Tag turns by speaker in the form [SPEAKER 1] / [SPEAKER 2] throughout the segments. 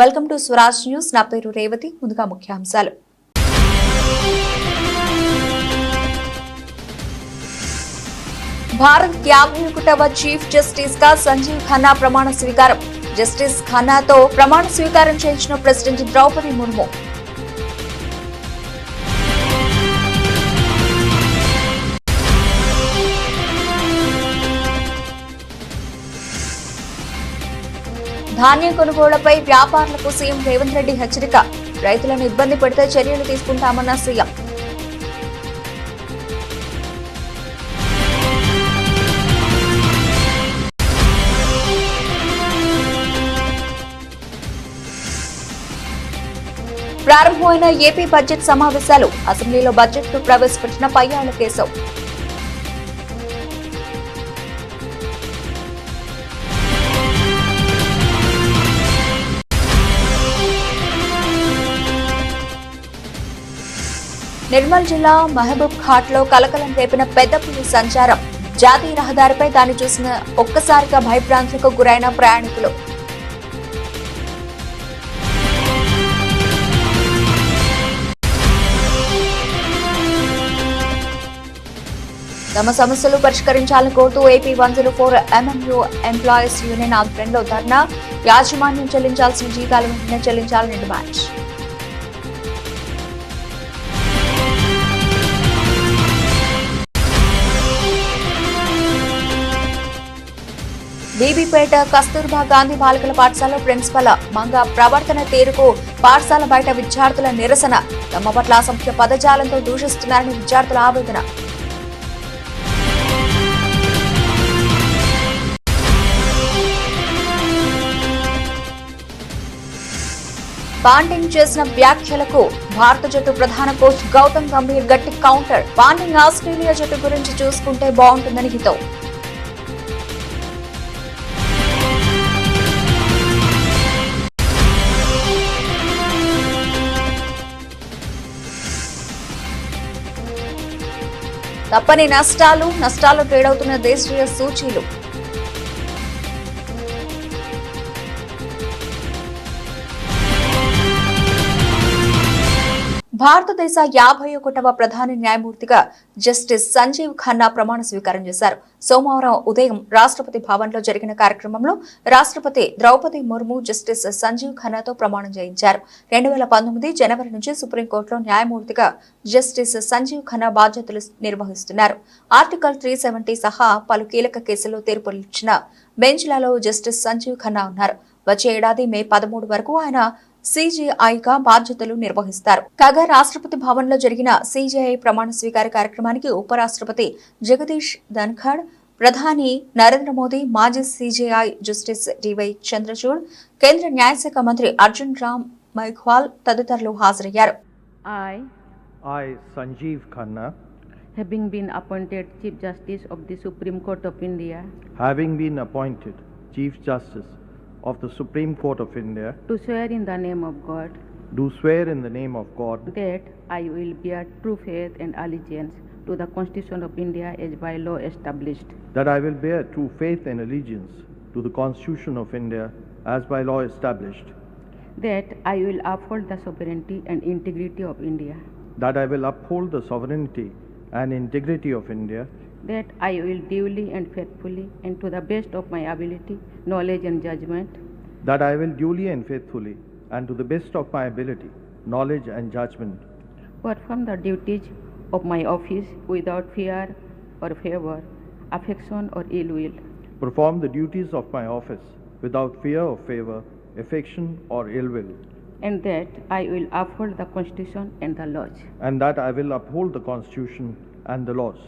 [SPEAKER 1] Welcome to Swaraj news. నా పేరు రేవతి. ముందుగా ముఖ్యాంశాలు. భారత్ 51వ చీఫ్ జస్టిస్ గా సంజీవ్ ఖన్నా ప్రమాణ స్వీకారం. జస్టిస్ ఖన్నాతో ప్రమాణ స్వీకారం చేయించిన ప్రెసిడెంట్ ద్రౌపది ముర్ము. ధాన్యం కొనుగోళ్లపై వ్యాపారులకు సీఎం రేవంత్ రెడ్డి హెచ్చరిక. రైతులను ఇబ్బంది పెడితే చర్యలు తీసుకుంటామన్న సీఎం. ప్రారంభమైన ఏపీ బడ్జెట్ సమావేశాలు. అసెంబ్లీలో బడ్జెట్ ను ప్రవేశపెట్టిన పయ్యాళ్ల కేశవ్. నిర్మల్ జిల్లా మహబూబ్ ఘాట్ లో కలకలం రేపిన పెద్ద పులి సంచారం. జాతీయ రహదారిపై దాన్ని చూసిన ఒక్కసారిగా భయభ్రాంతులకు గురైన ప్రయాణికులు. తమ సమస్యలు పరిష్కరించాలని కోరుతూ ఏపీ 104 MMU ఎంప్లాయీస్ యూనియన్ ఆధ్వర్యంలో ధర్నా. యాజమాన్యం చెల్లించాల్సిన జీతాలు వెంటనే చెల్లించాలని డిమాండ్. బీబీపేట కస్తూర్బా గాంధీ బాలికల పాఠశాల ప్రిన్సిపల్ మంగ ప్రవర్తన తీరుకు పాఠశాల బయట విద్యార్థుల నిరసన. తమ పట్ల అసభ్య పదజాలంతో దూషిస్తున్నారని విద్యార్థుల ఆవేదన. పాండింగ్ చేసిన వ్యాఖ్యలకు భారత జట్టు ప్రధాన కోచ్ గౌతమ్ గంభీర్ గట్టి కౌంటర్. పాండింగ్ ఆస్ట్రేలియా జట్టు గురించి చూసుకుంటే బాగుంటుందని హితవు. తప్పని నష్టాలు ట్రేడవుతున్న దేశీయ సూచీలు. భారతదేశ 51వ ప్రధాన న్యాయమూర్తిగా జస్టిస్ సంజీవ్ ఖన్నా ప్రమాణ స్వీకారం చేశారు. సోమవారం ఉదయం రాష్ట్రపతి భవన్ లో జరిగిన కార్యక్రమంలో రాష్ట్రపతి ద్రౌపది ముర్ము జస్టిస్ సంజీవ్ ఖన్నాతో ప్రమాణం చేయించారు. 2019 జనవరి నుంచి సుప్రీంకోర్టులో న్యాయమూర్తిగా జస్టిస్ సంజీవ్ ఖన్నా బాధ్యతలు నిర్వహిస్తున్నారు. ఆర్టికల్ 370 సహా పలు కీలక కేసుల్లో తీర్పులిచ్చిన బెంచ్లలో జస్టిస్ సంజీవ్ ఖన్నా ఉన్నారు. వచ్చే ఏడాది మే 13 వరకు ఆయన సిజేఐగా బాధ్యతలు నిర్వహిస్తారు. కాగా రాష్ట్రపతి భవన్ లో జరిగిన సిజేఐ ప్రమాణ స్వీకార కార్యక్రమానికి ఉపరాష్ట్రపతి జగదీష్ ధన్ఖడ్, ప్రధాని నరేంద్ర మోదీ, మాజీ సిజేఐ జస్టిస్ డివై చంద్రచూడ్, కేంద్ర న్యాయశాఖ మంత్రి అర్జున్ రామ్ మేఘ్వాల్ తదితరులు హాజరయ్యారు.
[SPEAKER 2] I, Sanjeev Khanna,
[SPEAKER 3] having been appointed Chief Justice of the Supreme Court of India,
[SPEAKER 2] having been appointed Chief Justice of the Supreme Court of India,
[SPEAKER 3] do swear in the name of God
[SPEAKER 2] do swear in the name of God
[SPEAKER 3] that I will bear true faith and allegiance to the Constitution of India as by law established,
[SPEAKER 2] that I will bear true faith and allegiance to the Constitution of India as by law established,
[SPEAKER 3] that I will uphold the sovereignty and integrity of India,
[SPEAKER 2] that I will uphold the sovereignty and integrity of India,
[SPEAKER 3] that I will duly and faithfully and to the best of my ability, knowledge and judgment,
[SPEAKER 2] that I will duly and faithfully and to the best of my ability, knowledge and judgment,
[SPEAKER 3] perform the duties of my office without fear or favor, affection or ill will,
[SPEAKER 2] perform the duties of my office without fear or favor, affection or ill will,
[SPEAKER 3] and that I will uphold the Constitution and the laws,
[SPEAKER 2] and that I will uphold the Constitution and the laws.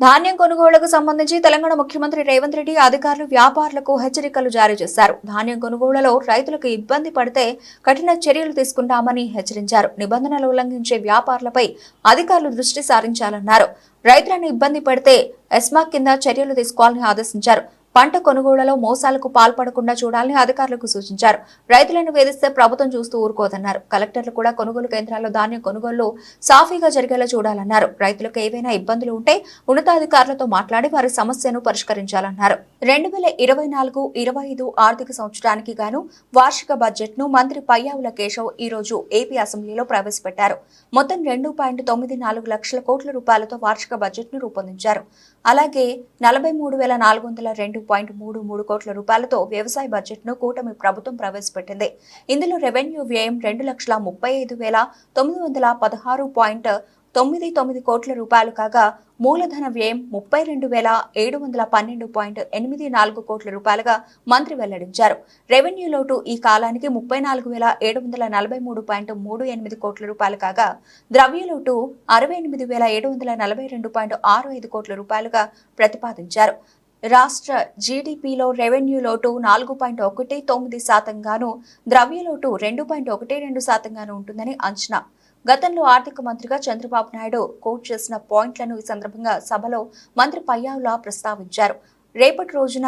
[SPEAKER 1] ధాన్యం కొనుగోళ్లకు సంబంధించి తెలంగాణ ముఖ్యమంత్రి రేవంత్ రెడ్డి అధికారులు వ్యాపారులకు హెచ్చరికలు జారీ చేశారు. ధాన్యం కొనుగోళ్లలో రైతులకు ఇబ్బంది పడితే కఠిన చర్యలు తీసుకుంటామని హెచ్చరించారు. నిబంధనలు ఉల్లంఘించే వ్యాపారులపై అధికారులు దృష్టి సారించాలన్నారు. రైతులను ఇబ్బంది పడితే ఎస్మా కింద చర్యలు తీసుకోవాలని ఆదేశించారు. పంట కొనుగోళ్లలో మోసాలకు పాల్పడకుండా చూడాలని అధికారులకు సూచించారు. రైతులను వేధిస్తే ప్రభుత్వం చూస్తూ ఊరుకోదన్నారు. కలెక్టర్లు కూడా కొనుగోలు కేంద్రాల్లో ధాన్యం కొనుగోళ్లు సాఫీగా జరిగేలా చూడాలన్నారు. రైతులకు ఏవైనా ఇబ్బందులు ఉంటే ఉన్నతాధికారులతో మాట్లాడి వారి సమస్యను పరిష్కరించాలన్నారు. 2024-25 ఆర్థిక సంవత్సరానికి గాను వార్షిక బడ్జెట్ ను మంత్రి పయ్యావుల కేశవ్ ఈ రోజు ఏపీ అసెంబ్లీలో ప్రవేశపెట్టారు. మొత్తం 2.94 లక్షల కోట్ల రూపాయలతో వార్షిక బడ్జెట్ ను రూపొందించారు. అలాగే 43,402.33 కోట్ల రూపాయలతో వ్యవసాయ బడ్జెట్ ను కూటమి ప్రభుత్వం ప్రవేశపెట్టింది. ఇందులో రెవెన్యూ వ్యయం 2,35,916.99 కోట్ల రూపాయలు కాగా మూలధన వ్యయం 32,712.84 కోట్ల రూపాయలుగా మంత్రి వెల్లడించారు. రెవెన్యూ లోటు ఈ కాలానికి 34,743.38 కోట్ల రూపాయలు కాగా ద్రవ్య లోటు 68,742.65 కోట్ల రూపాయలుగా ప్రతిపాదించారు. రాష్ట్ర జీడీపీలో రెవెన్యూ లోటు 4.19% గాను ద్రవ్య లోటు 2.12% గాను ఉంటుందని అంచనా. గతంలో ఆర్థిక మంత్రిగా చంద్రబాబు నాయుడు కోట్ చేసిన పాయింట్లను ఈ సందర్భంగా సభలో మంత్రి పయ్యావుల ప్రస్తావించారు. రేపటి రోజున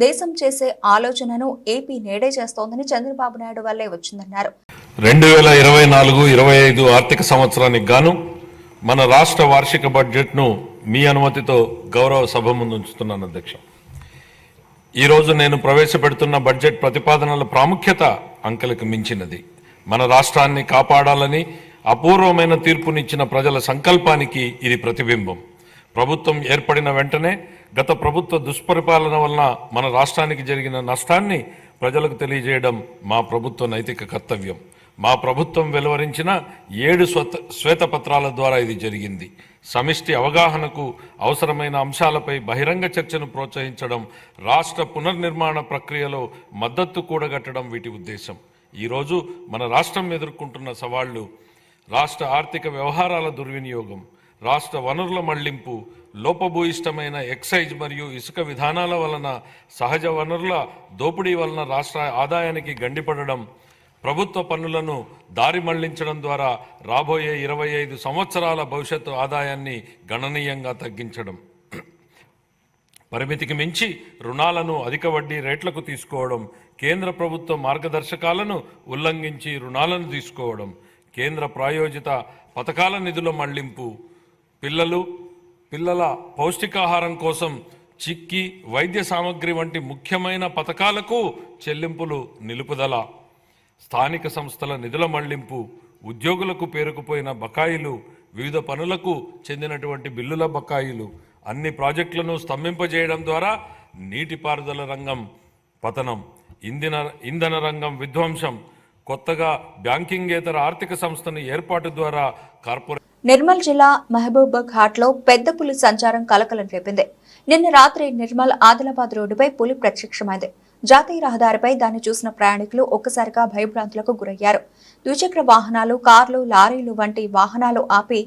[SPEAKER 1] దేశం చేసే ఆలోచనను ఏపీ నేడే చేస్తోందని, చంద్రబాబు నాయుడు వల్లే వచ్చిందన్నారు.
[SPEAKER 4] 2024-25 ఆర్థిక సంవత్సరానికి గాను మన రాష్ట్ర వార్షిక బడ్జెట్ను మీ అనుమతితో గౌరవ సభ ముందు ఉంచుతున్నాను అధ్యక్ష. ఈరోజు నేను ప్రవేశపెడుతున్న బడ్జెట్ ప్రతిపాదనల ప్రాముఖ్యత అంకెలకు మించినది. మన రాష్ట్రాన్ని కాపాడాలని అపూర్వమైన తీర్పునిచ్చిన ప్రజల సంకల్పానికి ఇది ప్రతిబింబం. ప్రభుత్వం ఏర్పడిన వెంటనే గత ప్రభుత్వ దుష్పరిపాలన వలన మన రాష్ట్రానికి జరిగిన నష్టాన్ని ప్రజలకు తెలియజేయడం మా ప్రభుత్వ నైతిక కర్తవ్యం. మా ప్రభుత్వం వెలువరించిన 7 శ్వేతపత్రాల ద్వారా ఇది జరిగింది. సమిష్టి అవగాహనకు అవసరమైన అంశాలపై బహిరంగ చర్చను ప్రోత్సహించడం, రాష్ట్ర పునర్నిర్మాణ ప్రక్రియలో మద్దతు కూడగట్టడం వీటి ఉద్దేశం. ఈరోజు మన రాష్ట్రం ఎదుర్కొంటున్న సవాళ్లు రాష్ట్ర ఆర్థిక వ్యవహారాల దుర్వినియోగం, రాష్ట్ర వనరుల మళ్లింపు, లోపభూయిష్టమైన ఎక్సైజ్ మరియు ఇసుక విధానాల వలన సహజ వనరుల దోపిడీ వలన రాష్ట్ర ఆదాయానికి గండిపడడం, ప్రభుత్వ పన్నులను దారి మళ్లించడం ద్వారా రాబోయే 25 సంవత్సరాల భవిష్యత్తు ఆదాయాన్ని గణనీయంగా తగ్గించడం, పరిమితికి మించి రుణాలను అధిక వడ్డీ రేట్లకు తీసుకోవడం, కేంద్ర ప్రభుత్వ మార్గదర్శకాలను ఉల్లంఘించి రుణాలను తీసుకోవడం, కేంద్ర ప్రాయోజిత పథకాల నిధుల మళ్లింపు, పిల్లల పౌష్టికాహారం కోసం చిక్కి వైద్య సామగ్రి వంటి ముఖ్యమైన పథకాలకు చెల్లింపులు నిలుపుదల, స్థానిక సంస్థల నిధుల మళ్లింపు, ఉద్యోగులకు పేరుకుపోయిన బకాయిలు, వివిధ పనులకు చెందినటువంటి బిల్లుల బకాయిలు, అన్ని ప్రాజెక్టులను స్తంభింపజేయడం ద్వారా నీటిపారుదల రంగం పతనం, ఇంధన రంగం విధ్వంసం, కొత్తగా బ్యాంకింగేతర ఆర్థిక సంస్థను ఏర్పాటు ద్వారా కార్పొరేట్.
[SPEAKER 1] నిర్మల్ జిల్లా మహబూబాబాద్ లో పెద్ద పులి సంచారం కలకలం రేపింది. నిన్న రాత్రి నిర్మల్ ఆదిలాబాద్ రోడ్డుపై పులి ప్రత్యక్షమైంది. జాతీయ రహదారిపై దాన్ని చూసిన ప్రయాణికులు ఒక్కసారిగా భయభ్రాంతులకు గురయ్యారు. ద్విచక్ర వాహనాలు, కార్లు, లారీలు వంటి వాహనాలు ఆపి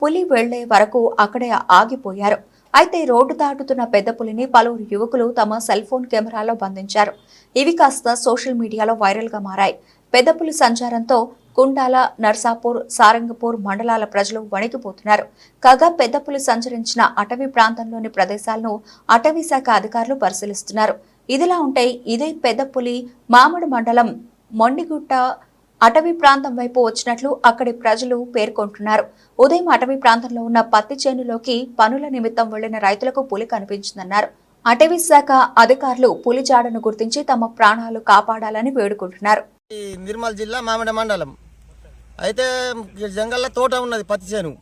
[SPEAKER 1] పులి వెళ్లే వరకు అక్కడే ఆగిపోయారు. అయితే రోడ్డు దాటుతున్న పెద్ద పులిని పలువురు యువకులు తమ సెల్ ఫోన్ కెమెరాలో బంధించారు. ఇవి కాస్త సోషల్ మీడియాలో వైరల్ గా మారాయి. పెద్ద పులి సంచారంతో కుండాల, నర్సాపూర్, సారంగపూర్ మండలాల ప్రజలు వణికిపోతున్నారు. కాగా పెద్ద పులి సంచరించిన అటవీ ప్రాంతంలోని ప్రదేశాలను అటవీ శాఖ అధికారులు పరిశీలిస్తున్నారు. ఇదిలా ఉంటే ఇదే పెద్ద పులి మామిడి మండలం మొండిగుట్ట అటవీ ప్రాంతం వైపు వచ్చినట్లు అక్కడి ప్రజలు పేర్కొంటున్నారు. ఉదయం అటవీ ప్రాంతంలో ఉన్న పత్తి చేనులోకి పనుల నిమిత్తం వెళ్లిన రైతులకు పులి కనిపించిందన్నారు. అటవీ శాఖ అధికారులు పులి జాడను గుర్తించి తమ ప్రాణాలు కాపాడాలని వేడుకుంటున్నారు.
[SPEAKER 5] నిర్మల్ జిల్లా మామిడి మండలం అయితే జంగల్లో తోట ఉన్నది, పత్తి చేను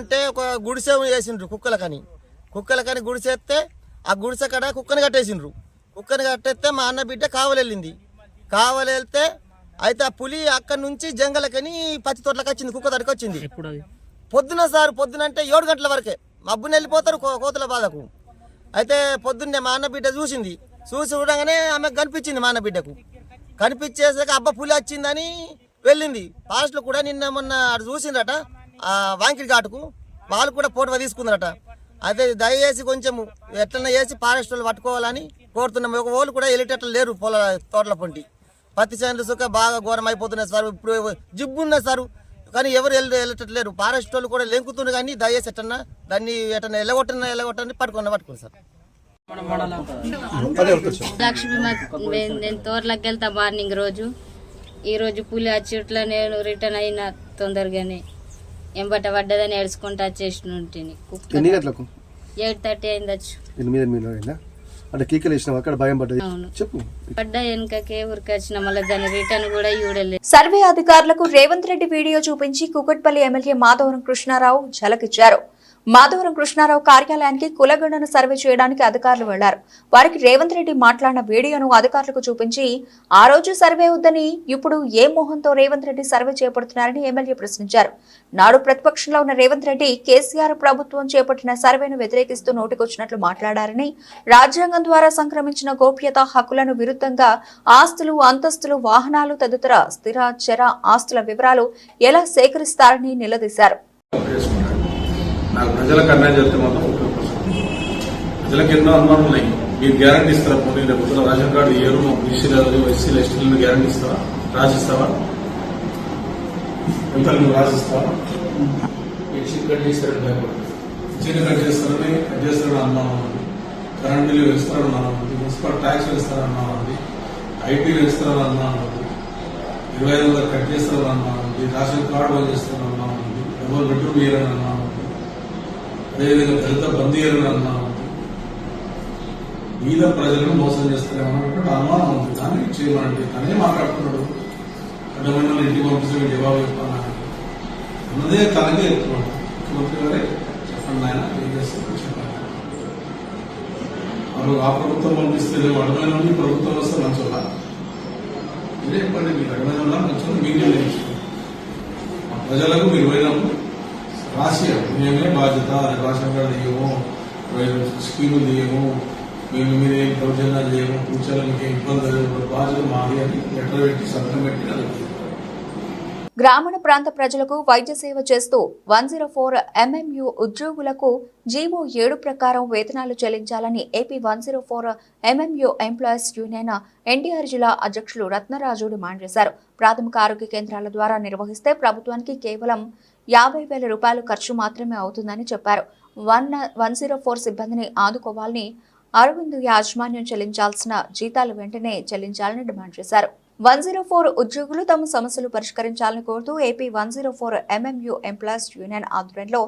[SPEAKER 5] ఉంటే ఒక గుడిసె వేసిండ్రు కుక్కలకని గుడిసేస్తే ఆ గుడిసె కాడ కుక్కని కట్టేసిండ్రు. కుక్కని కట్టేస్తే మా అన్న బిడ్డ కావలెళ్ళింది. కావలెళ్తే అయితే ఆ పులి అక్కడి నుంచి జంగలకని పత్తి తోటలకు వచ్చింది, కుక్క తడికి వచ్చింది. పొద్దున అంటే 7 గంటల వరకే మబ్బుని వెళ్ళిపోతారు కోతుల బాధకు. అయితే పొద్దున్నే మా అన్న బిడ్డ చూసి చూడగానే ఆమెకు కనిపించింది. మా అన్న బిడ్డకు కనిపించేసాక అబ్బా పులి వచ్చిందని వెళ్ళింది. ఫాస్ట్లో కూడా నిన్న మొన్న చూసిందట ఆ వాంకిడి ఘాటుకు, వాళ్ళు కూడా ఫోటో తీసుకుందరట. అదే దయచేసి కొంచెము ఎట్లన్నా చేసి ఫారెస్ట్ వాళ్ళు పట్టుకోవాలని కోరుతున్నాం. ఒక వాళ్ళు కూడా వెళ్ళేటట్లు లేరు తోటల పొంటి. పత్తి చేనులు సుఖ బాగా ఘోరం అయిపోతున్నాయి సార్. ఇప్పుడు జిబ్బు ఉన్నాయి సార్, కానీ ఎవరు వెళ్ళేటట్లు లేరు. ఫారెస్ట్ వాళ్ళు కూడా లెంకుతున్నారు, కానీ దయచేసి ఎట్టన్నా దాన్ని ఎట్టన్నా వెళ్ళగొట్టని పట్టుకోండి సార్.
[SPEAKER 6] లక్ష్మి నేను తోర్లకు వెళ్తా మార్నింగ్ రోజు. ఈరోజు పులి వచ్చేట్లా నేను రిటర్న్ అయినా తొందరగానే ఎంబట పడ్డదని ఏడ్చుకుంటా వచ్చేసిన ఉంటుంది. 8:30 అయిందచ్చు. అవును పడ్డా వెనకకే ఉరికొచ్చిన మళ్ళీ దాన్ని రిటర్న్ కూడా ఇవ్వలేదు.
[SPEAKER 1] సర్వే అధికారులకు రేవంత్ రెడ్డి వీడియో చూపించి కూకట్పల్లి ఎమ్మెల్యే మాధవరం కృష్ణారావు ఝలకిచ్చారు. మాధవరం కృష్ణారావు కార్యాలయానికి కులగణన సర్వే చేయడానికి అధికారులు వెళ్లారు. వారికి రేవంత్ రెడ్డి మాట్లాడిన వీడియోను అధికారులకు చూపించి ఆ రోజు సర్వే వద్దని ఇప్పుడు ఏ మోహంతో రేవంత్ రెడ్డి సర్వే చేపడుతున్నారని ఎమ్మెల్యే ప్రశ్నించారు. నాడు ప్రతిపక్షంలో ఉన్న రేవంత్ రెడ్డి కేసీఆర్ ప్రభుత్వం చేపట్టిన సర్వేను వ్యతిరేకిస్తూ నోటికొచ్చినట్లు మాట్లాడారని, రాజ్యాంగం ద్వారా సంక్రమించిన గోప్యత హక్కులను విరుద్ధంగా ఆస్తులు, అంతస్తులు, వాహనాలు తదితర స్థిర చర ఆస్తుల వివరాలు ఎలా సేకరిస్తారని నిలదీశారు.
[SPEAKER 7] నాకు ప్రజలకు అన్యాయం చేస్తే మాత్రం ఉపయోగపడుతుంది. ప్రజలకు ఎన్నో అనుమానం ఉన్నాయి. మీరు గ్యారంటీ ఇస్తారా? పోనీ లేకపోతే రేషన్ కార్డు ఇయ్యరు, బీసీలు ఎస్సీలు ఎస్టీలను గ్యారంటీ ఇస్తారా? రాసిస్తావా? ఎంత నువ్వు రాసిస్తావా? చీట్ కట్ చేస్తారని భయపడుతుంది. చీట్ కట్ చేస్తారని అనుమానం ఉంది. కరెంట్ బిల్లు వేస్తారని అనుమానం ఉంది. మున్సిపల్ ట్యాక్స్ వేస్తారని అనుమానం ఉంది. ఐటీలు వేస్తారని అనుమానం ఉంది. 25,000 కట్ చేస్తారని అనుమానం ఉంది. రేషన్ కార్డు బంద్ చేస్తారని అనుమానం ఉంది. డబుల్ బెడ్రూమ్ ఇయ్యారని అనుమానం ఉంది. అదేవిధంగా దళిత బంద్ ఇయ్యారని అనుమానం ఉంది. మీద ప్రజలను మోసం చేస్తారేమన్నటువంటి అనుమానం ఉంది. దాన్ని చేయమనండి. తనే మాట్లాడుతున్నాడు. అడ్డమైన ఇంటికి పంపిస్తే జవాబు చెప్పాను అన్నదే తనకే చెప్తున్నాడు. ముఖ్యమంత్రి గారే చెప్పండి ఆయన ఏం చేస్తారో చెప్పండి. వాళ్ళు ఆ ప్రభుత్వం పంపిస్తే అడ్డమైన ప్రభుత్వం వస్తే మంచోళ్ళ మీరే చెప్పండి. మీకు అడ్డమైన వల్ల మంచోళ్ళు మీకు నిర్ణయించుకోండి. ఆ ప్రజలకు మీరు పోయినప్పుడు రాసి మేమే బాధ్యత, రేషన్ కార్డు తీయము, స్కీములు తీయము, మేము మీరే దౌర్జన్యాలు చేయము, కూర్చొని మీకు ఇబ్బంది బాధ్యత మాది అని లెటర్ పెట్టి సంతకం పెట్టి అది.
[SPEAKER 1] గ్రామీణ ప్రాంత ప్రజలకు వైద్య సేవ చేస్తూ 104 MMU ఉద్యోగులకు జీవో 7 ప్రకారం వేతనాలు చెల్లించాలని AP 104 MMU employees union NTR జిల్లా అధ్యక్షులు రత్నరాజు డిమాండ్ చేశారు. ప్రాథమిక ఆరోగ్య కేంద్రాల ద్వారా నిర్వహిస్తే ప్రభుత్వానికి కేవలం 50,000 రూపాయలు ఖర్చు మాత్రమే అవుతుందని చెప్పారు. 104 సిబ్బందిని ఆదుకోవాలని, అరవింద్ యాజమాన్యం చెల్లించాల్సిన జీతాలు వెంటనే చెల్లించాలని డిమాండ్ చేశారు. 104 ఉద్యోగులు తమ సమస్యలు పరిష్కరించాలని కోరుతూ ఏపీ 104 MMU ఎంప్లాయీస్ యూనియన్ ఆధ్వర్యంలో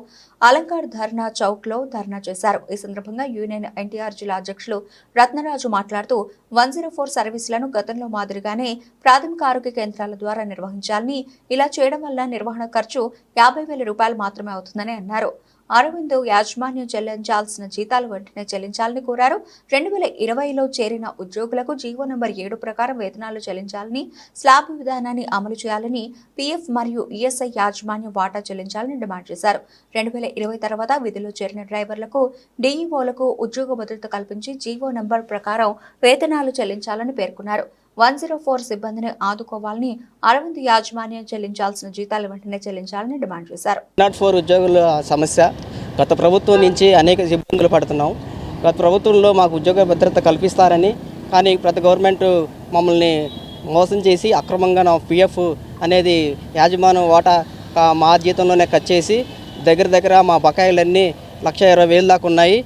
[SPEAKER 1] అలంకార్ ధర్నా చౌక్ లో ధర్నా చేశారు. ఈ సందర్భంగా యూనియన్ ఎన్టీఆర్ జిల్లా అధ్యక్షులు రత్నరాజు మాట్లాడుతూ 104 సర్వీసులను గతంలో మాదిరిగానే ప్రాథమిక ఆరోగ్య కేంద్రాల ద్వారా నిర్వహించాలని, ఇలా చేయడం వల్ల నిర్వహణ ఖర్చు 50,000 రూపాయలు మాత్రమే అవుతుందని అన్నారు. అరవింద్ యాజమాన్యం చెల్లించాల్సిన జీతాలు వెంటనే చెల్లించాలని కోరారు. 2020లో చేరిన ఉద్యోగులకు జీవో నంబర్ 7 ప్రకారం వేతనాలు చెల్లించాలని, స్లాబ్ విధానాన్ని అమలు చేయాలని, పీఎఫ్ మరియు ఈఎస్ఐ యాజమాన్యం వాటా చెల్లించాలని డిమాండ్ చేశారు. 2020 తర్వాత విధుల్లో చేరిన డ్రైవర్లకు, డీఈఓలకు ఉద్యోగ భద్రత కల్పించి జీవో నంబర్ ప్రకారం వేతనాలు చెల్లించాలని పేర్కొన్నారు. 104 సిబ్బందిని ఆదుకోవాలని, అరవింద్ యాజమాన్యం చెల్లించాల్సిన జీతాలు వెంటనే చెల్లించాలని డిమాండ్ చేశారు.
[SPEAKER 8] 104 ఉద్యోగుల సమస్య గత ప్రభుత్వం నుంచి అనేక ఇబ్బందులు పడుతున్నాం. గత ప్రభుత్వంలో మాకు ఉద్యోగ భద్రత కల్పిస్తారని, కానీ ప్రతి గవర్నమెంట్ మమ్మల్ని మోసం చేసి అక్రమంగా నా పిఎఫ్ అనేది యాజమాన్యం వాటా మా జీతంలోనే కట్ చేసి దగ్గర మా బకాయిలన్నీ 1,20,000 దాకా ఉన్నాయి.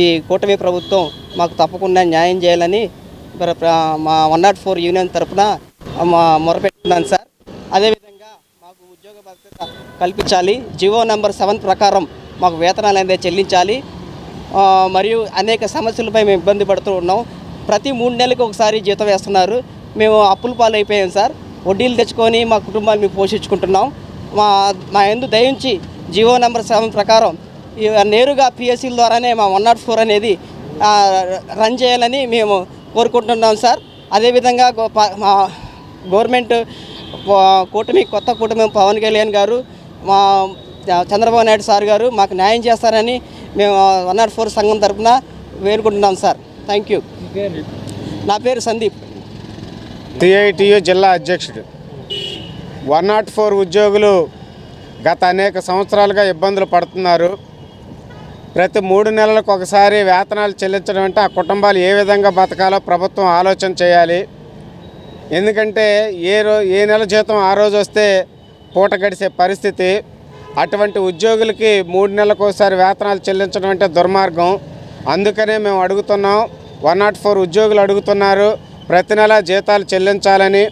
[SPEAKER 8] ఈ కూటమి ప్రభుత్వం మాకు తప్పకుండా న్యాయం చేయాలని మా 104 యూనియన్ తరఫున మొరపెట్టున్నాను సార్. అదేవిధంగా మాకు ఉద్యోగ భద్రత కల్పించాలి. జీవో నెంబర్ 7 ప్రకారం మాకు వేతనాలు అనేది చెల్లించాలి. మరియు అనేక సమస్యలపై మేము ఇబ్బంది పడుతూ ఉన్నాం. ప్రతి 3 నెలలకు ఒకసారి జీతం వేస్తున్నారు. మేము అప్పుల పాలు అయిపోయాం సార్. వడ్డీలు తెచ్చుకొని మా కుటుంబాన్ని పోషించుకుంటున్నాం. మా యందు దయించి జీవో నెంబర్ 7 ప్రకారం నేరుగా పిఎస్సీల ద్వారానే మా 104 అనేది రన్ చేయాలని మేము కోరుకుంటున్నాం సార్. అదేవిధంగా మా గవర్నమెంట్ కొత్త కూటమి పవన్ కళ్యాణ్ గారు, మా చంద్రబాబు నాయుడు సార్ గారు మాకు న్యాయం చేస్తారని మేము 104 సంఘం తరఫున వేడుకుంటున్నాం సార్. Thank you. నా పేరు సందీప్,
[SPEAKER 9] సిఐటియు జిల్లా అధ్యక్షుడు. 104 ఉద్యోగులు గత అనేక సంవత్సరాలుగా ఇబ్బందులు పడుతున్నారు. ప్రతి 3 నెలలకు ఒకసారి వేతనాలు చెల్లించడం అంటే ఆ కుటుంబాలు ఏ విధంగా బతకాలో ప్రభుత్వం ఆలోచన చేయాలి. ఎందుకంటే ఏ నెల జీతం ఆ రోజు వస్తే పూట గడిచే పరిస్థితి. అటువంటి ఉద్యోగులకి 3 నెలలకు ఒకసారి వేతనాలు చెల్లించడం అంటే దుర్మార్గం. అందుకనే మేము అడుగుతున్నాం. 104 ఉద్యోగులు అడుగుతున్నారు ప్రతి నెల జీతాలు చెల్లించాలని.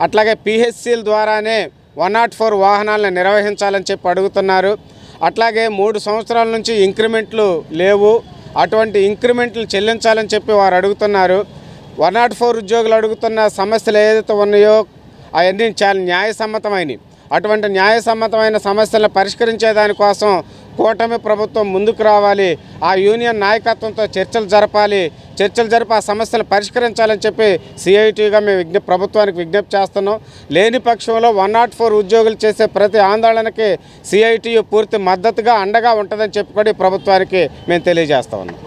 [SPEAKER 9] అట్లాగే పిహెచ్సిల ద్వారానే 104 వాహనాలను నిర్వహించాలని చెప్పి అడుగుతున్నారు. అట్లాగే 3 సంవత్సరాల నుంచి ఇంక్రిమెంట్లు లేవు, అటువంటి ఇంక్రిమెంట్లు చెల్లించాలని చెప్పి వారు అడుగుతున్నారు. 104 ఉద్యోగులు అడుగుతున్న సమస్యలు ఏదైతే ఉన్నాయో అవన్నీ చాలా న్యాయసమ్మతమైనవి. అటువంటి న్యాయసమ్మతమైన సమస్యలను పరిష్కరించే దానికోసం కూటమి ప్రభుత్వం ముందుకు రావాలి. ఆ యూనియన్ నాయకత్వంతో చర్చలు జరిపి ఆ సమస్యలు పరిష్కరించాలని చెప్పి సిఐటిగా మేము ప్రభుత్వానికి విజ్ఞప్తి చేస్తున్నాం. లేని పక్షంలో 104 ఉద్యోగులు చేసే ప్రతి ఆందోళనకి సిఐటియు పూర్తి మద్దతుగా అండగా ఉంటుందని చెప్పి కూడా ప్రభుత్వానికి మేము తెలియజేస్తా ఉన్నాం.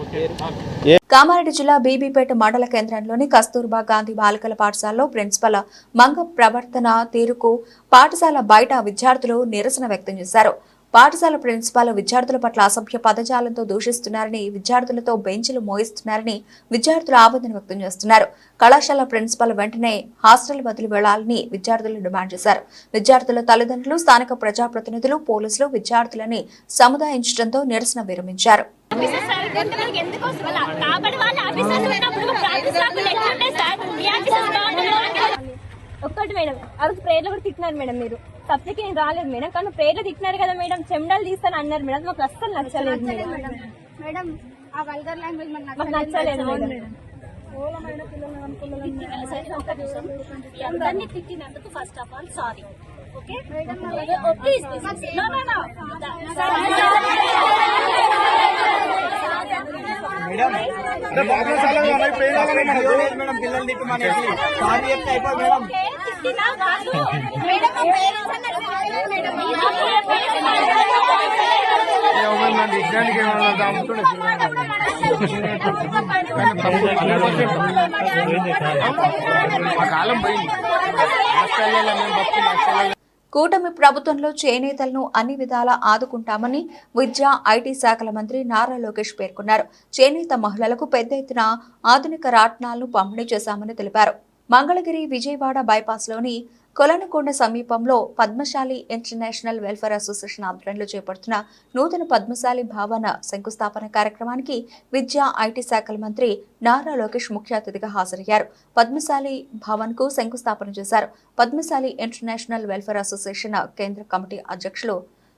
[SPEAKER 1] కామారెడ్డి జిల్లా బీబీపేట మండల కేంద్రంలోని కస్తూర్బా గాంధీ బాలికల పాఠశాలలో ప్రిన్సిపల్ మంగ ప్రవర్తన తీరుకు పాఠశాల బయట విద్యార్థులు నిరసన వ్యక్తం చేశారు. పాఠశాల ప్రిన్సిపాల్ విద్యార్థుల పట్ల అసభ్య పదజాలంతో దూషిస్తున్నారని, విద్యార్థులతో బెంచ్లు మోయిస్తున్నారని విద్యార్థులు ఆవేదన వ్యక్తం చేస్తున్నారు. కళాశాల ప్రిన్సిపాల్ వెంటనే హాస్టల్ వదిలి వెళ్లాలని విద్యార్థులు డిమాండ్ చేశారు. విద్యార్థుల తల్లిదండ్రులు, స్థానిక ప్రజాప్రతినిధులు, పోలీసులు విద్యార్థులని సముదాయించడంతో నిరసన విరమించారు.
[SPEAKER 10] ఒక్కటి మేడం, ఆ రోజు ప్రేయర్లో కూడా తిట్టినారు మేడం. మీరు సబ్జెక్ట్ నేను రాలేదు మేడం, కానీ ప్రేయర్లో తిట్టినారు కదా మేడం. చెమడాలు తీస్తాను అన్నారు మేడం. మాకు అస్సలు నచ్చలేదు మేడం. మాకు నచ్చలేదు మేడం. అందరినీ తిట్టినందుకు first of all sorry. Okay please
[SPEAKER 1] కూటమి ప్రభుత్వంలో చేనేతలను అన్ని విధాలా ఆదుకుంటామని విద్యా, ఐటీ శాఖల మంత్రి నారా లోకేష్ పేర్కొన్నారు. చేనేత మహిళలకు పెద్ద ఎత్తున ఆధునిక రాట్నాలను పంపిణీ చేశామని తెలిపారు. మంగళగిరి విజయవాడ బైపాస్లోని కొలనుకొండ సమీపంలో పద్మశాలి ఇంటర్నేషనల్ వెల్ఫేర్ అసోసియేషన్ ఆధ్వర్యంలో చేపడుతున్న నూతన పద్మశాలి భవన శంకుస్థాపన కార్యక్రమానికి విద్యా, ఐటీ శాఖల మంత్రి నారా లోకేష్ ముఖ్య అతిథిగా హాజరయ్యారు. పద్మశాలి భవన్ కు శంకుస్థాపన చేశారు. పద్మశాలి ఇంటర్నేషనల్ వెల్ఫేర్ అసోసియేషన్ కేంద్ర కమిటీ అధ్యక్షులు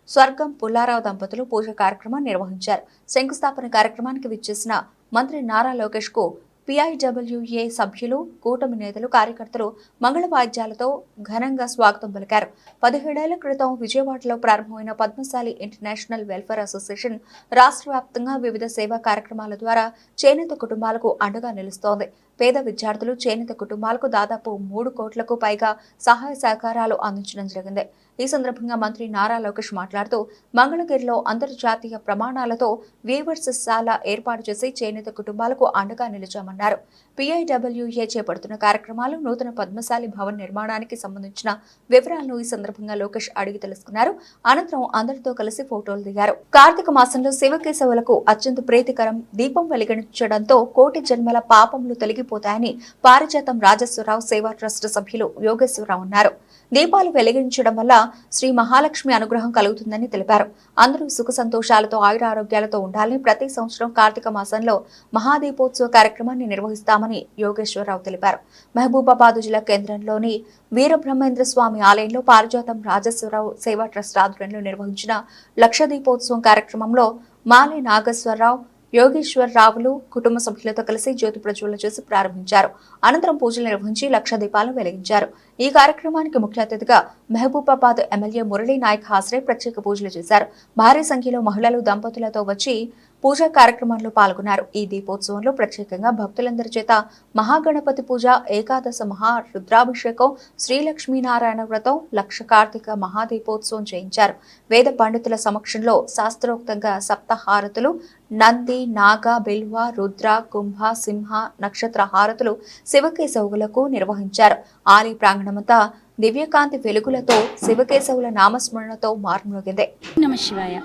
[SPEAKER 1] స్వర్గం పుల్లారావు దంపతులు పూజ కార్యక్రమాన్ని నిర్వహించారు. శంకుస్థాపన కార్యక్రమానికి విచ్చేసిన మంత్రి నారా లోకేష్ కు PIWA సభ్యులు, కూటమి నేతలు, కార్యకర్తలు మంగళ వాయిద్యాలతో ఘనంగా స్వాగతం పలికారు. 17 ఏళ్ల క్రితం విజయవాడలో ప్రారంభమైన పద్మశాలి ఇంటర్నేషనల్ వెల్ఫేర్ అసోసియేషన్ రాష్ట్ర వ్యాప్తంగా వివిధ సేవా కార్యక్రమాల ద్వారా చేనేత కుటుంబాలకు అండగా నిలుస్తోంది. పేద విద్యార్థులు, చేనేత కుటుంబాలకు దాదాపు 3 కోట్లకు పైగా సహాయ సహకారాలు అందించడం జరిగింది. ఈ సందర్భంగా మంత్రి నారా లోకేష్ మాట్లాడుతూ మంగళగిరిలో అంతర్జాతీయ ప్రమాణాలతో వీవర్స్ శాల ఏర్పాటు చేసి చేనేత కుటుంబాలకు అండగా నిలిచామన్నారు. PIWA చేపడుతున్న కార్యక్రమాలు, నూతన పద్మశాలి భవన్ నిర్మాణానికి సంబంధించిన వివరాలను ఈ సందర్భంగా లోకేష్ అడిగి తెలుసుకున్నారు. అనంతరం అందరితో కలిసి ఫోటోలు దిగారు. కార్తీక మాసంలో శివకేశవులకు అత్యంత ప్రీతికరం దీపం వెలిగించడంతో కోటి జన్మల పాపములు తొలగిపోతాయని పారిజాతం రాజేశ్వరరావు సేవా ట్రస్ట్ సభ్యులు యోగేశ్వరరావు అన్నారు. దీపాలు వెలిగించడం వల్ల శ్రీ మహాలక్ష్మి అనుగ్రహం కలుగుతుందని తెలిపారు. అందరూ సుఖ సంతోషాలతో, ఆయురారోగ్యాలతో ఉండాలని ప్రతి సంవత్సరం కార్తీక మాసంలో మహాదీపోత్సవ కార్యక్రమాన్ని నిర్వహిస్తామని యోగేశ్వరరావు తెలిపారు. మహబూబాబాద్ జిల్లా కేంద్రంలోని వీరబ్రహ్మేంద్ర స్వామి ఆలయంలో పారిజాతం రాజేశ్వరరావు సేవా ట్రస్ట్ ఆధ్వర్యంలో నిర్వహించిన లక్ష దీపోత్సవం కార్యక్రమంలో మాలే నాగేశ్వరరావు, యోగేశ్వరరావులు కుటుంబ సభ్యులతో కలిసి జ్యోతి ప్రజ్వలన చేసి ప్రారంభించారు. అనంతరం పూజలు నిర్వహించి లక్ష దీపాలను వెలిగించారు. ఈ కార్యక్రమానికి ముఖ్య అతిథిగా మహబూబాబాద్ ఎమ్మెల్యే మురళీ నాయక్ హాజరై ప్రత్యేక పూజలు చేశారు. భారీ సంఖ్యలో మహిళలు దంపతులతో వచ్చి పూజా కార్యక్రమాల్లో పాల్గొన్నారు. ఈ దీపోత్సవంలో ప్రత్యేకంగా భక్తులందరి చేత మహాగణపతి పూజ, ఏకాదశ మహా రుద్రాభిషేకం, శ్రీలక్ష్మీనారాయణ వ్రతం, లక్ష కార్తీక మహాదీపోత్సవం చేయించారు. వేద పండితుల సమక్షంలో శాస్త్రోక్తంగా సప్తహారతులు, నంది, నాగ, బిల్వ, రుద్ర, కుంభ, సింహ, నక్షత్ర హారతులు శివకేశవులకు నిర్వహించారు. ఆలయ ప్రాంగణమంతా దివ్యకాంతి వెలుగులతో శివకేశవుల నామస్మరణతో మారుమోగింది.
[SPEAKER 11] నమః శివాయ.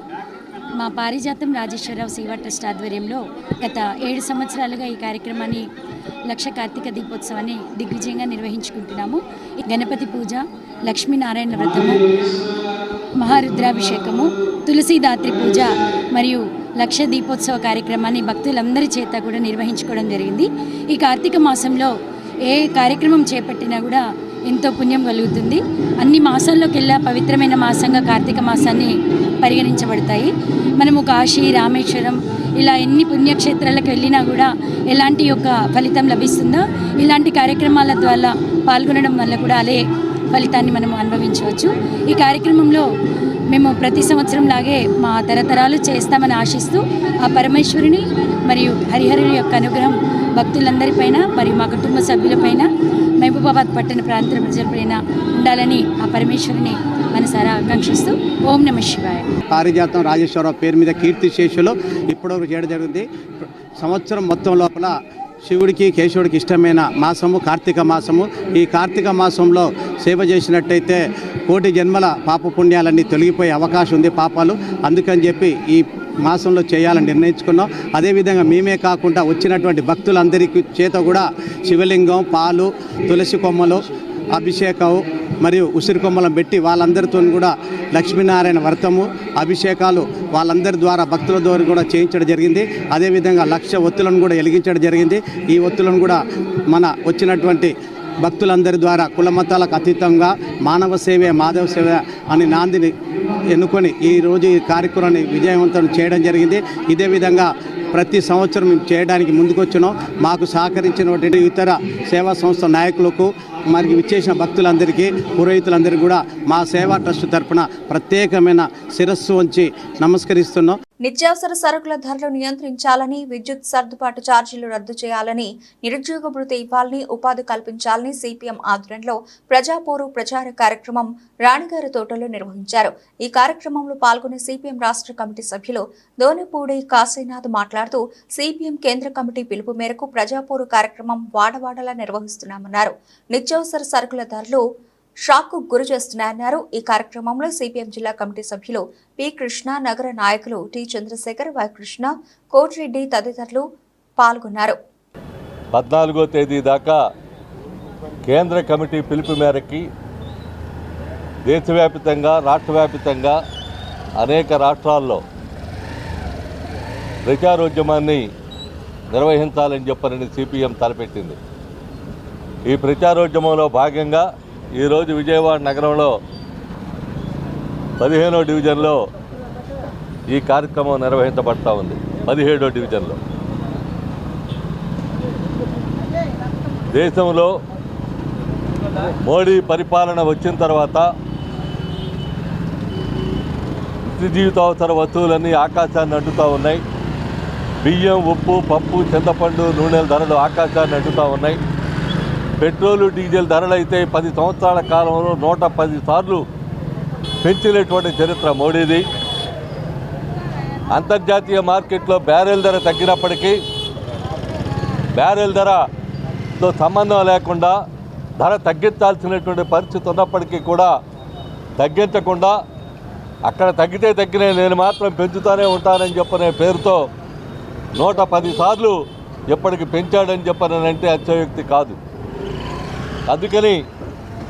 [SPEAKER 11] మా పారిజాతం రాజేశ్వరరావు సేవా ట్రస్ట్ ఆధ్వర్యంలో గత 7 సంవత్సరాలుగా ఈ కార్యక్రమాన్ని లక్ష కార్తీక దీపోత్సవాన్ని దిగ్విజయంగా నిర్వహించుకుంటున్నాము. గణపతి పూజ, లక్ష్మీనారాయణ వ్రతము, మహారుద్రాభిషేకము, తులసీదాత్రి పూజ మరియు లక్ష దీపోత్సవ కార్యక్రమాన్ని భక్తులందరి చేత కూడా నిర్వహించుకోవడం జరిగింది. ఈ కార్తీక మాసంలో ఏ కార్యక్రమం చేపట్టినా కూడా ఎంతో పుణ్యం కలుగుతుంది. అన్ని మాసాల్లోకెల్లా పవిత్రమైన మాసంగా కార్తీక మాసాన్ని పరిగణించబడతాయి. మనము కాశీ, రామేశ్వరం ఇలా ఎన్ని పుణ్యక్షేత్రాలకు వెళ్ళినా కూడా ఎలాంటి యొక్క ఫలితం లభిస్తుందో ఇలాంటి కార్యక్రమాల ద్వారా పాల్గొనడం వల్ల కూడా అదే ఫలితాన్ని మనం అనుభవించవచ్చు. ఈ కార్యక్రమంలో మేము ప్రతి సంవత్సరం లాగే మా తరతరాలు చేస్తామని ఆశిస్తూ ఆ పరమేశ్వరుని మరియు హరిహరుని యొక్క అనుగ్రహం భక్తులందరిపైన మరియు మా కుటుంబ సభ్యులపైన మహబూబాబాద్ పట్టణ ప్రాంత ప్రజలపైన ఉండాలని ఆ పరమేశ్వరుని మనసారా ఆకాంక్షిస్తూ ఓం నమః శివాయ.
[SPEAKER 12] పారిజాతం రాజేశ్వరరావు పేరు మీద కీర్తిశేషులు ఇప్పుడు చేయడం జరిగింది. సంవత్సరం మొత్తం లోపల శివుడికి కేశవుడికి ఇష్టమైన మాసము కార్తీక మాసము. ఈ కార్తీక మాసంలో సేవ చేసినట్టయితే కోటి జన్మల పాప పుణ్యాలన్నీ తొలగిపోయే అవకాశం ఉంది, పాపాలు. అందుకని చెప్పి ఈ మాసంలో చేయాలని నిర్ణయించుకున్నాం. అదేవిధంగా మేమే కాకుండా వచ్చినటువంటి భక్తులందరికీ చేత కూడా శివలింగం, పాలు, తులసి కొమ్మలు, అభిషేకం మరియు ఉసిరి కొమ్మలను పెట్టి వాళ్ళందరితో కూడా లక్ష్మీనారాయణ వ్రతము, అభిషేకాలు వాళ్ళందరి ద్వారా భక్తుల ద్వారా కూడా చేయించడం జరిగింది. అదేవిధంగా 1,00,000 ఒత్తులను కూడా వెలిగించడం జరిగింది. ఈ ఒత్తులను కూడా మన వచ్చినటువంటి భక్తులందరి ద్వారా కులమతాలకు అతీతంగా మానవ సేవే మాధవ సేవ అని నాందిని ఎన్నుకొని ఈరోజు ఈ కార్యక్రమాన్ని విజయవంతం చేయడం జరిగింది. ఇదే విధంగా ప్రతి సంవత్సరం మేము చేయడానికి ముందుకొచ్చినాం. మాకు సహకరించినటువంటి ఇతర సేవా సంస్థ నాయకులకు మరియు విచ్చేసిన భక్తులందరికీ, పురోహితులందరికీ కూడా మా సేవా ట్రస్ట్ తరఫున ప్రత్యేకమైన శిరస్సు వంచి నమస్కరిస్తున్నాం.
[SPEAKER 1] నిత్యావసర సరుకుల ధరలు నియంత్రించాలని, విద్యుత్ సర్దుబాటు ఛార్జీలు రద్దు చేయాలని, నిరుద్యోగ భృతి ఇవ్వాలని, ఉపాధి కల్పించాలని సిపిఎం ఆధ్వర్యంలో ప్రజాపోరు ప్రచార కార్యక్రమం రాణిగారి తోటలో నిర్వహించారు. ఈ కార్యక్రమంలో పాల్గొన్న సిపిఎం రాష్ట్ర కమిటీ సభ్యులు దోనిపూడి కాశీనాథ్ మాట్లాడుతూ సిపిఎం కేంద్ర కమిటీ పిలుపు మేరకు ప్రజాపోరు కార్యక్రమం వాడవాడలా నిర్వహిస్తున్నామన్నారు. నిత్యావసర సరుకుల ధరలు షాక్కు గురి చేస్తున్నాయన్నారు. ఈ కార్యక్రమంలో సిపిఎం జిల్లా కమిటీ సభ్యులు పి కృష్ణ, నగర నాయకులు టి చంద్రశేఖర్, వై కృష్ణ, కోటిరెడ్డి తదితరులు పాల్గొన్నారు.
[SPEAKER 13] 14వ తేదీ దాకా కేంద్ర కమిటీ పిలుపు మేరకి దేశవ్యాప్తంగా, రాష్ట్రవ్యాప్తంగా అనేక రాష్ట్రాల్లో ప్రచారోద్యమాన్ని నిర్వహించాలని చెప్పని సిపిఎం తలపెట్టింది. ఈ ప్రచారోద్యమంలో భాగంగా ఈరోజు విజయవాడ నగరంలో 15వ డివిజన్లో ఈ కార్యక్రమం నిర్వహించబడతా ఉంది. 17వ డివిజన్లో దేశంలో మోడీ పరిపాలన వచ్చిన తర్వాత నిత్య జీవితావసర వస్తువులన్నీ ఆకాశాన్ని అంటుతూ ఉన్నాయి. బియ్యం, ఉప్పు, పప్పు, చింతపండు, నూనెల ధరలు ఆకాశాన్ని అంటుతూ ఉన్నాయి. పెట్రోలు, డీజిల్ ధరలు అయితే 10 సంవత్సరాల కాలంలో 110 సార్లు పెంచినటువంటి చరిత్ర మోడీది. అంతర్జాతీయ మార్కెట్లో బ్యారెల్ ధర తగ్గినప్పటికీ బ్యారెల్ ధరతో సంబంధం లేకుండా ధర తగ్గించాల్సినటువంటి పరిస్థితి ఉన్నప్పటికీ కూడా తగ్గించకుండా అక్కడ తగ్గితే తగ్గిన నేను మాత్రం పెంచుతూనే ఉంటానని చెప్పనే పేరుతో 110 సార్లు ఎప్పటికి పెంచాడని చెప్పనంటే అత్యయుక్తి కాదు. అందుకని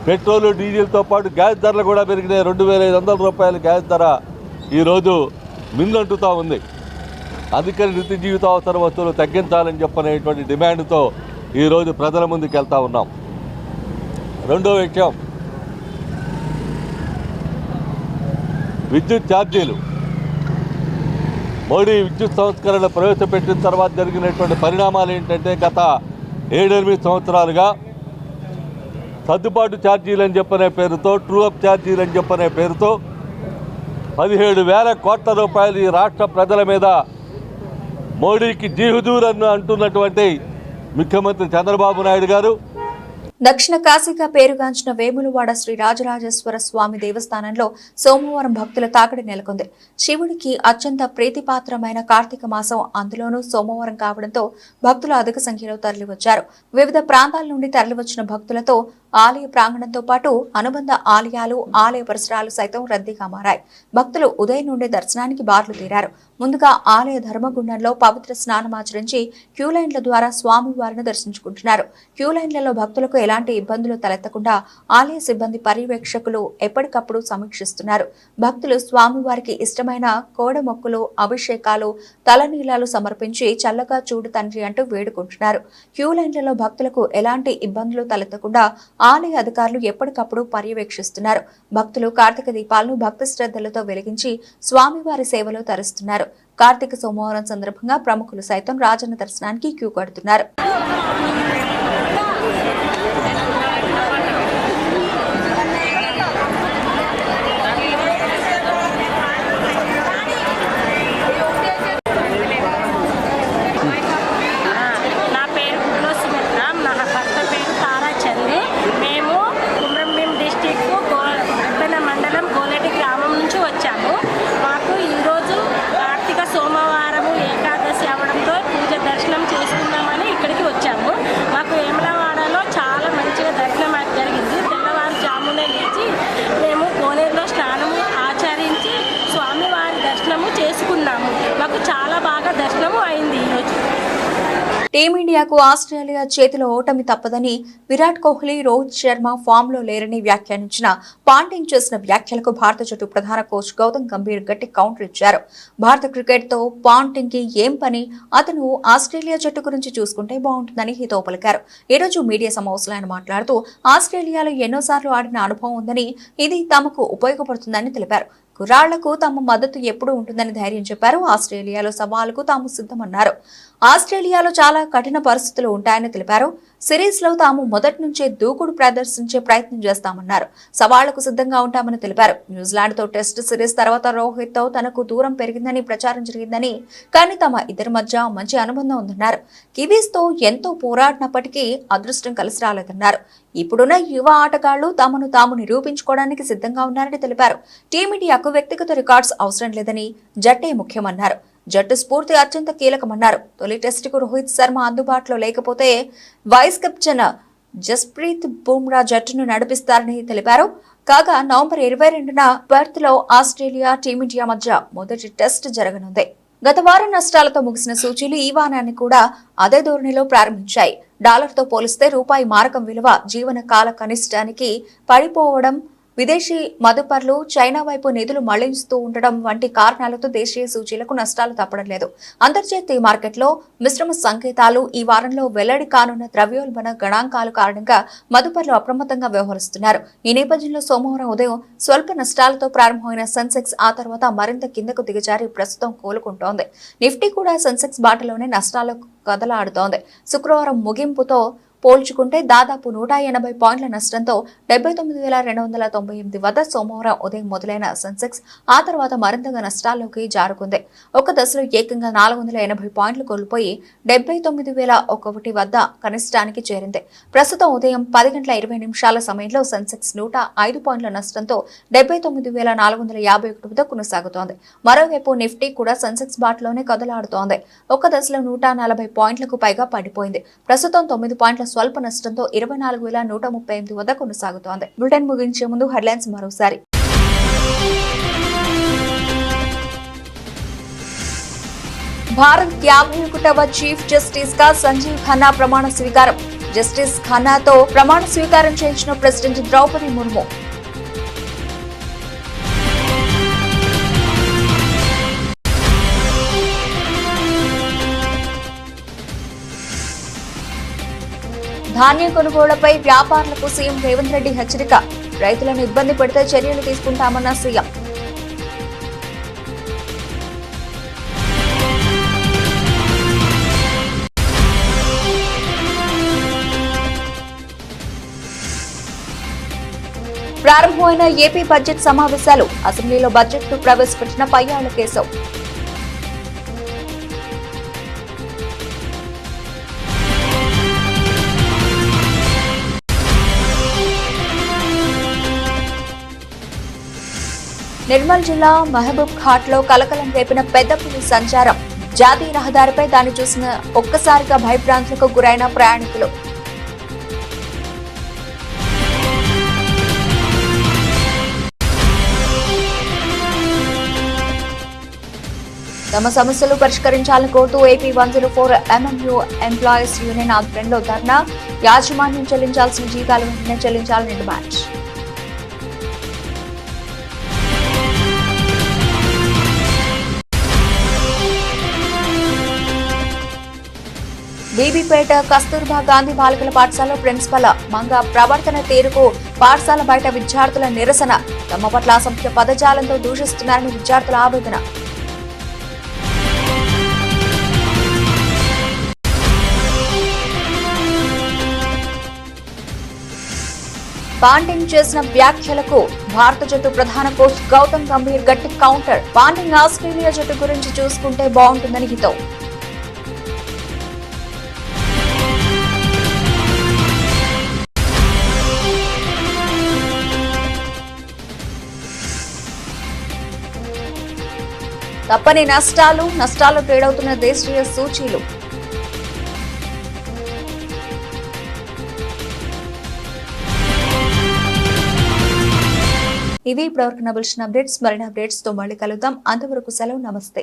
[SPEAKER 13] పెట్రోలు, డీజిల్తో పాటు గ్యాస్ ధరలు కూడా పెరిగినాయి. 2,500 రూపాయల గ్యాస్ ధర ఈరోజు మిందంటుతూ ఉంది. అందుకని నిత్య జీవితావసర వస్తువులు తగ్గించాలని చెప్పనేటువంటి డిమాండ్తో ఈరోజు ప్రజల ముందుకు వెళ్తూ ఉన్నాం. రెండో విషయం, విద్యుత్ ఛార్జీలు. మోడీ విద్యుత్ సంస్కరణ ప్రవేశపెట్టిన తర్వాత జరిగినటువంటి పరిణామాలు ఏంటంటే గత 7-8 సంవత్సరాలుగా సర్దుబాటు ఛార్జీలు అని చెప్పనే పేరుతో, ట్రూ అప్ ఛార్జీలు అని చెప్పనే పేరుతో 17,000 కోట్ల రూపాయలు ఈ రాష్ట్ర ప్రజల మీద మోడీకి జీహుజూర్ అని అంటున్నటువంటి ముఖ్యమంత్రి చంద్రబాబు నాయుడు గారు
[SPEAKER 1] దక్షిణ కాశీగా పేరుగాంచిన వేములవాడ శ్రీ రాజరాజేశ్వర స్వామి దేవస్థానంలో సోమవారం భక్తుల తాకిడి నెలకొంది. శివుడికి అత్యంత ప్రీతిపాత్రమైన కార్తీక మాసం, అందులోనూ సోమవారం కావడంతో భక్తులు అధిక సంఖ్యలో తరలివచ్చారు. వివిధ ప్రాంతాల నుండి తరలివచ్చిన భక్తులతో ఆలయ ప్రాంగణంతో పాటు అనుబంధ ఆలయాలు, ఆలయ పరిసరాలు సైతం రద్దీగా మారాయి. భక్తులు ఉదయం నుండి దర్శనానికి బార్లు తీరారు. ముందుగా ఆలయ ధర్మగుండంలో పవిత్ర స్నానమాచరించి క్యూలైన్ల ద్వారా స్వామివారిని దర్శించుకుంటున్నారు. క్యూలైన్లలో భక్తులకు ఎలాంటి ఇబ్బందులు తలెత్తకుండా ఆలయ సిబ్బంది పర్యవేక్షకులు ఎప్పటికప్పుడు సమీక్షిస్తున్నారు. భక్తులు స్వామివారికి ఇష్టమైన కోడమొక్కులు, అభిషేకాలు, తలనీలాలు సమర్పించి చల్లగా చూడు తండ్రి అంటూ వేడుకుంటున్నారు. క్యూలైన్లలో భక్తులకు ఎలాంటి ఇబ్బందులు తలెత్తకుండా ఆలయ అధికారులు ఎప్పటికప్పుడు పర్యవేక్షిస్తున్నారు. భక్తులు కార్తీక దీపాలను భక్తి శ్రద్ధలతో వెలిగించి స్వామివారి సేవలో తరిస్తున్నారు. కార్తీక సోమవారం సందర్భంగా ప్రముఖులు సైతం రాజన్న దర్శనానికి క్యూ కడుతున్నారు. టీమిండియాకు ఆస్ట్రేలియా చేతిలో ఓటమి తప్పదని విరాట్ కోహ్లీ, రోహిత్ శర్మ ఫామ్ లో లేరని వ్యాఖ్యానించిన పాంటింగ్ చేసిన వ్యాఖ్యలకు భారత జట్టు ప్రధాన కోచ్ గౌతమ్ గంభీర్ గట్టి కౌంటర్ ఇచ్చారు. భారత క్రికెట్ తో పాంటింగ్ కి ఏం పని, అతను ఆస్ట్రేలియా జట్టు గురించి చూసుకుంటే బాగుంటుందని హితవు పలికారు. ఈ రోజు మీడియా సమావేశంలో ఆయన మాట్లాడుతూ ఆస్ట్రేలియాలో ఎన్నోసార్లు ఆడిన అనుభవం ఉందని, ఇది తమకు ఉపయోగపడుతుందని తెలిపారు. కుర్రాళ్లకు తమ మద్దతు ఎప్పుడూ ఉంటుందని ధైర్యం చెప్పారు. ఆస్ట్రేలియాలో సవాలుకు తాము సిద్ధమన్నారు. ఆస్ట్రేలియాలో చాలా కఠిన పరిస్థితులు ఉంటాయని తెలిపారు. సిరీస్ లో తాము మొదటి నుంచే దూకుడు ప్రదర్శించే ప్రయత్నం చేస్తామన్నారు. సవాళ్లకు సిద్ధంగా ఉంటామని తెలిపారు. న్యూజిలాండ్ తో టెస్ట్ సిరీస్ తర్వాత రోహిత్ తో తనకు దూరం పెరిగిందని ప్రచారం జరిగిందని, కానీ తమ ఇద్దరి మధ్య మంచి అనుబంధం ఉందన్నారు. కివీస్ తో ఎంతో పోరాడినప్పటికీ అదృష్టం కలిసి రాలేదన్నారు. ఇప్పుడున్న యువ ఆటగాళ్లు తమను తాము నిరూపించుకోవడానికి సిద్ధంగా ఉన్నారని తెలిపారు. టీమిండియాకు వ్యక్తిగత రికార్డ్స్ అవసరం లేదని, జట్టే ముఖ్యమన్నారు. జట్టు స్ఫూర్తి అత్యంత కీలకమన్నారు. తొలి టెస్టుకు రోహిత్ శర్మ అందుబాటులో లేకపోతే వైస్ కెప్టెన్ జస్ప్రీత్ బుమ్రా జట్టును నడిపిస్తారని తెలిపారు. కాగా నవంబర్ 22న పర్త్ లో ఆస్ట్రేలియా, టీమిండియా మధ్య మొదటి టెస్ట్ జరగనుంది. గత వారం నష్టాలతో ముగిసిన సూచీలు ఈ వారాన్ని కూడా అదే ధోరణిలో ప్రారంభించాయి. డాలర్తో పోలిస్తే రూపాయి మారకం విలువ జీవన కాల కనిష్టానికి పడిపోవడం, విదేశీ మదుపర్లు చైనా వైపు నిధులు మళ్లించుతూ ఉండడం వంటి కారణాలతో దేశీయ సూచీలకు నష్టాలు తప్పడం లేదు. అంతర్జాతీయ మార్కెట్లో మిశ్రమ సంకేతాలు, ఈ వారంలో వెల్లడి కానున్న ద్రవ్యోల్బణ గణాంకాల కారణంగా మదుపర్లు అప్రమత్తంగా వ్యవహరిస్తున్నారు. ఈ నేపథ్యంలో సోమవారం ఉదయం స్వల్ప నష్టాలతో ప్రారంభమైన సెన్సెక్స్ ఆ తర్వాత మరింత కిందకు దిగజారి ప్రస్తుతం కోలుకుంటోంది. నిఫ్టీ కూడా సెన్సెక్స్ బాటలోనే నష్టాలకు కదలాడుతోంది. శుక్రవారం ముగింపుతో పోల్చుకుంటే దాదాపు 180 పాయింట్ల నష్టంతో 79,298 వద్ద సోమవారం ఉదయం మొదలైన సెన్సెక్స్ ఆ తర్వాత మరింతగా నష్టాల్లోకి జారుకుంది. ఒక దశలో ఏకంగా 480 పాయింట్లు కోల్పోయి 79,001 వద్ద కనిష్టానికి చేరింది. ప్రస్తుతం ఉదయం 10:20 సమయంలో సెన్సెక్స్ 105 పాయింట్ల నష్టంతో 79,451 వద్ద కొనసాగుతోంది. మరోవైపు నిఫ్టీ కూడా సెన్సెక్స్ బాటలోనే కదలాడుతోంది. ఒక దశలో 140 పాయింట్లకు పైగా పడిపోయింది. ప్రస్తుతం 9 పాయింట్ల స్వల్ప నష్టంతో 24,138 వద్ద కొనసాగుతోంది. బులెటిన్ ముగించే ముందు హెడ్లైన్స్ మరోసారి. భారత్ 51వ చీఫ్ జస్టిస్ గా సంజీవ్ ఖన్నా ప్రమాణ స్వీకారం. జస్టిస్ ఖన్నాతో ప్రమాణ స్వీకారం చేయించిన ప్రెసిడెంట్ ద్రౌపది ముర్ము. ధాన్యం కొనుగోళ్లపై వ్యాపారులకు సీఎం రేవంత్ రెడ్డి హెచ్చరిక. రైతులను ఇబ్బంది పెడితే చర్యలు తీసుకుంటామన్న సీఎం. ప్రారంభమైన ఏపీ బడ్జెట్ సమావేశాలు. అసెంబ్లీలో బడ్జెట్ను ప్రవేశపెట్టిన పయ్యాళ్ల కేశవ్. నిర్మల్ జిల్లా మహబూబ్ ఘాట్ లో కలకలం రేపిన పెద్ద పులి సంచారం. జాతీయ రహదారిపై దాన్ని చూసిన ఒక్కసారిగా భయభ్రాంతులకు గురైన ప్రయాణికులు. తమ సమస్యలు పరిష్కరించాలని కోరుతూ ఏపీ 104 MMU ఎంప్లాయీస్ యూనియన్ ఆధ్వర్యంలో ధర్నా. యాజమాన్యం చెల్లించాల్సిన జీతాలు వెంటనే చెల్లించాలని డిమాండ్. బీబీపేట కస్తూర్బా గాంధీ బాలికల పాఠశాల ప్రిన్సిపల్ మంగ ప్రవర్తన తీరుకు పాఠశాల బయట విద్యార్థుల నిరసన. తమ పట్ల అసభ్య పదజాలంతో దూషిస్తున్నారని విద్యార్థుల ఆవేదన. పాండింగ్ చేసిన వ్యాఖ్యలకు భారత జట్టు ప్రధాన కోచ్ గౌతమ్ గంభీర్ గట్టి కౌంటర్. పాండింగ్ ఆస్ట్రేలియా జట్టు గురించి చూసుకుంటే బాగుంటుందని హితవు. తప్పని నష్టాలు ట్రేడవుతున్న దేశీయ సూచీలు. ఇవి ఇప్పటివరకు నబిల్సిన అప్డేట్స్. మరిన్ని అప్డేట్స్ తో మళ్ళీ కలుద్దాం. అంతవరకు సెలవు. నమస్తే.